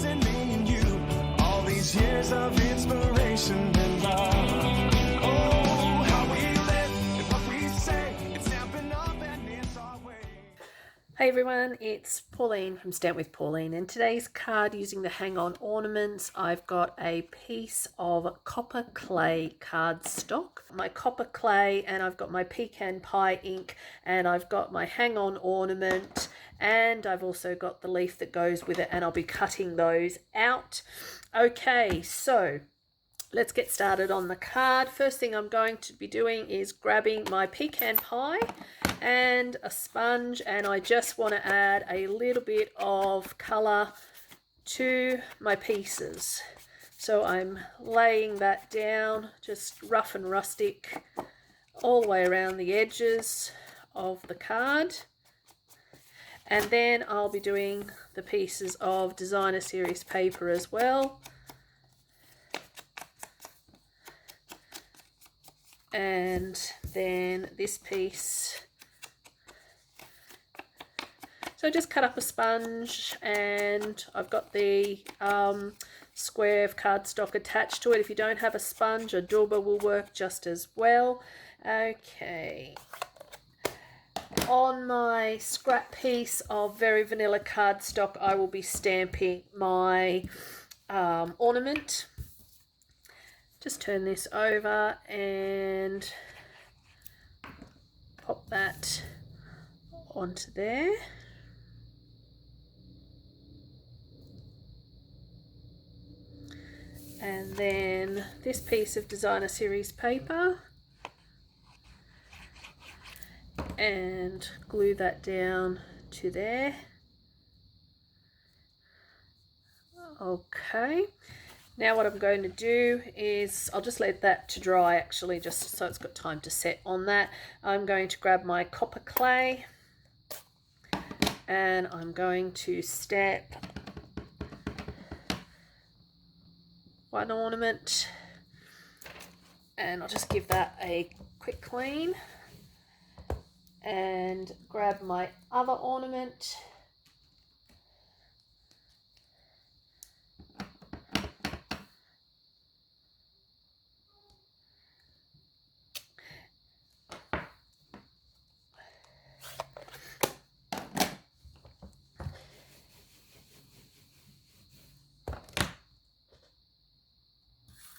losing me and you. All these years of inspiration and love. Oh, how we live and what we say. It's stamping up and it's our way. Hey everyone, it's Pauline from Stamp with Pauline, and today's card using the hang-on ornaments, I've got a piece of copper clay cardstock, my copper clay, and I've got my pecan pie ink, and I've got my hang-on ornament, and I've also got the leaf that goes with it, and I'll be cutting those out. Okay, so let's get started on the card. First thing I'm going to be doing is grabbing my pecan pie and a sponge, and I just want to add a little bit of colour to my pieces. So I'm laying that down, just rough and rustic, all the way around the edges of the card. And then I'll be doing the pieces of designer series paper as well. And then this piece. So just cut up a sponge, and I've got the square of cardstock attached to it. If you don't have a sponge, a dauber will work just as well. Okay. On my scrap piece of very vanilla cardstock, I will be stamping my ornament. Just turn this over and pop that onto there. And then this piece of designer series paper, and glue that down to there. Okay. Now what I'm going to do is, I'll just let that to dry actually, just so it's got time to set on that. I'm going to grab my copper clay, and I'm going to stamp one ornament, and I'll just give that a quick clean and grab my other ornament.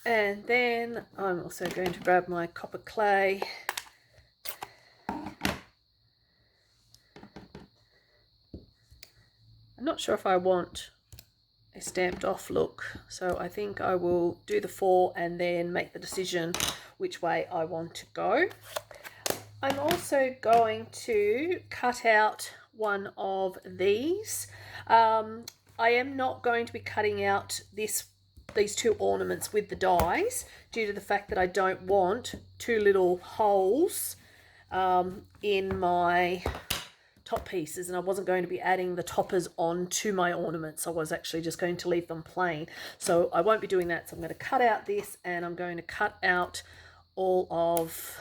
And then I'm also going to grab my copper clay I'm not sure if I want a stamped off look, so I think I will do the 4 and then make the decision which way I want to go. I'm also going to cut out one of these. I am not going to be cutting out these 2 ornaments with the dies, due to the fact that I don't want 2 little holes in my top pieces, and I wasn't going to be adding the toppers onto my ornaments. I was actually just going to leave them plain, so I won't be doing that. So I'm going to cut out this, and I'm going to cut out all of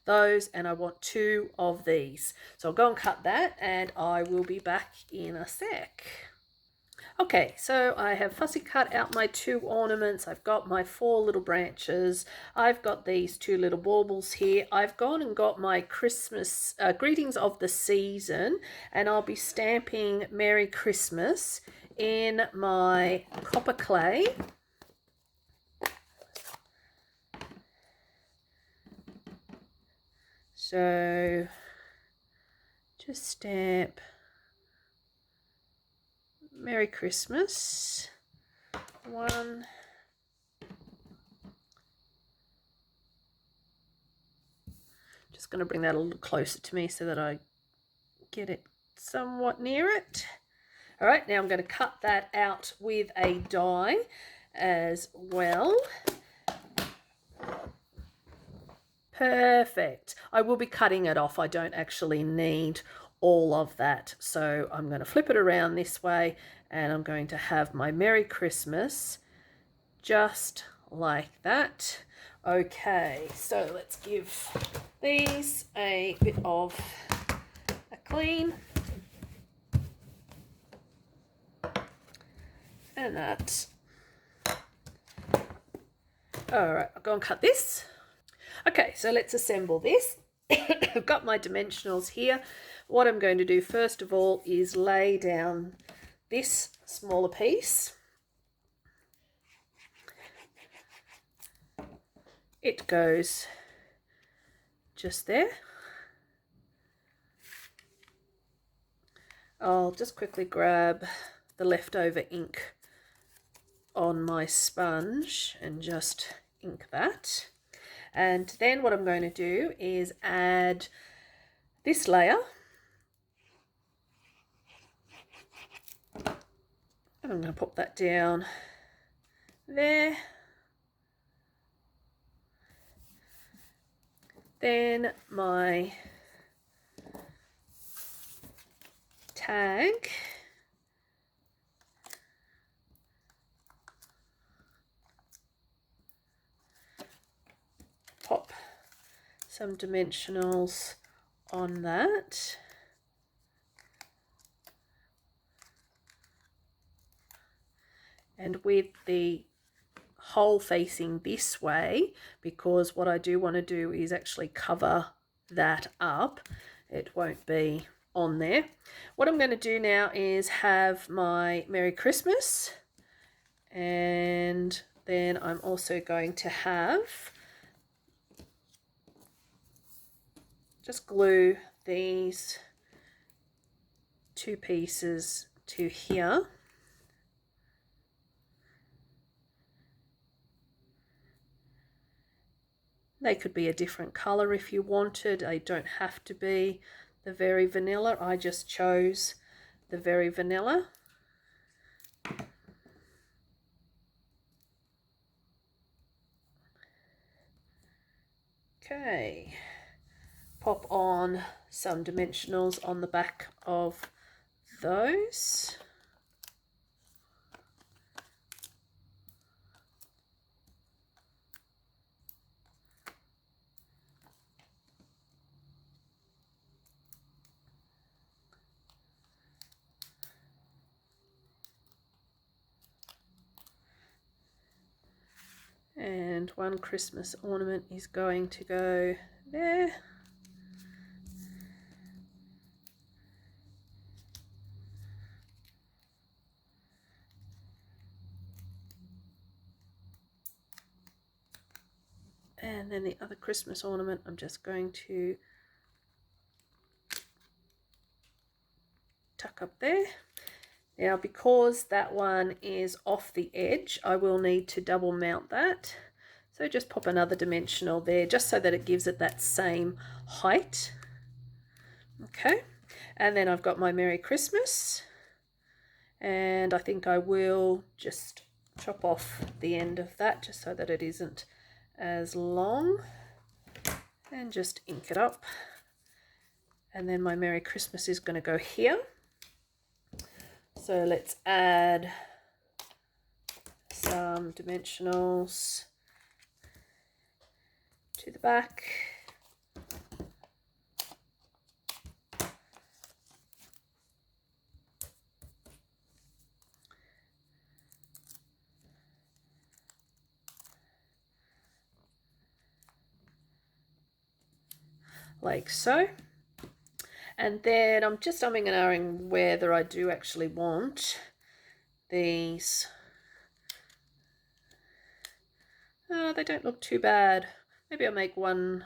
those, and I want 2 of these. So I'll go and cut that, and I will be back in a sec. Okay, so I have fussy cut out my 2 ornaments. I've got my 4 little branches. I've got these 2 little baubles here. I've gone and got my Christmas greetings of the season, and I'll be stamping Merry Christmas in my copper clay. So just stamp Merry Christmas. 1. Just going to bring that a little closer to me so that I get it somewhat near it. All right, now I'm going to cut that out with a die as well. Perfect. I will be cutting it off. I don't actually need all of that. So I'm going to flip it around this way, and I'm going to have my Merry Christmas just like that. Okay, so let's give these a bit of a clean. And that. All right, I'll go and cut this. Okay, so let's assemble this. I've got my dimensionals here. What I'm going to do first of all is lay down this smaller piece. It goes just there. I'll just quickly grab the leftover ink on my sponge and just ink that. And then what I'm going to do is add this layer. And I'm going to pop that down there. Then my tag. Pop some dimensionals on that. And with the hole facing this way, because what I do want to do is actually cover that up, it won't be on there. What I'm going to do now is have my Merry Christmas, and then I'm also going to have just glue these two pieces to here. They could be a different color if you wanted. They don't have to be the very vanilla. I just chose the very vanilla. Okay, pop on some dimensionals on the back of those. And one Christmas ornament is going to go there. And then the other Christmas ornament, I'm just going to tuck up there. Now, because that one is off the edge, I will need to double mount that. So just pop another dimensional there, just so that it gives it that same height. Okay, and then I've got my Merry Christmas. And I think I will just chop off the end of that, just so that it isn't as long. And just ink it up. And then my Merry Christmas is going to go here. So let's add some dimensionals to the back. Like so. And then I'm just umming and ahhing whether I do actually want these. Oh, they don't look too bad. Maybe I'll make one.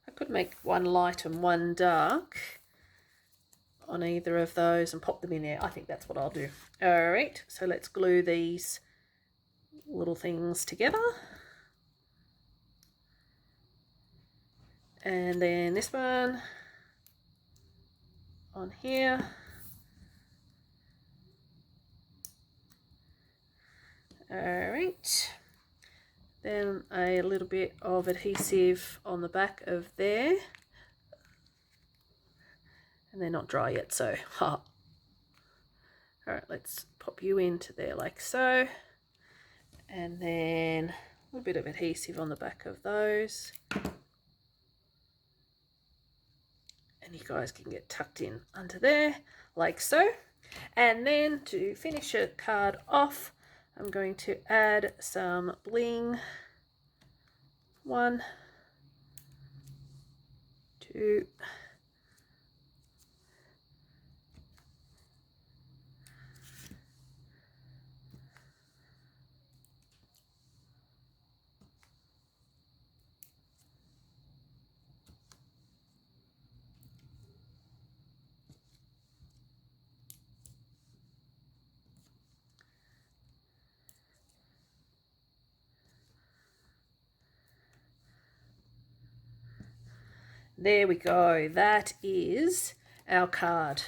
I could make one light and one dark on either of those and pop them in there. I think that's what I'll do. All right, so let's glue these little things together. And then this one on here. All right. Then a little bit of adhesive on the back of there. And they're not dry yet, so ha. All right, let's pop you into there like so. And then a little bit of adhesive on the back of those. And you guys can get tucked in under there like so. And then to finish a card off, I'm going to add some bling. 1, 2, there we go. That is our card.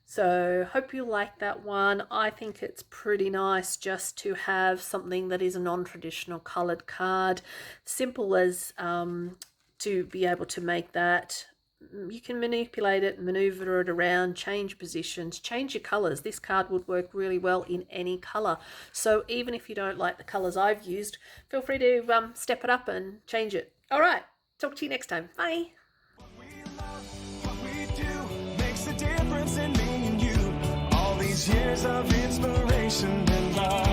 So hope you like that one. I think it's pretty nice just to have something that is a non-traditional colored card. Simple as to be able to make that. You can manipulate it, maneuver it around, change positions, change your colors. This card would work really well in any color. So even if you don't like the colors I've used, feel free to step it up and change it. All right, talk to you next time. Bye. What we do makes a difference in me and you. All these years of inspiration and love.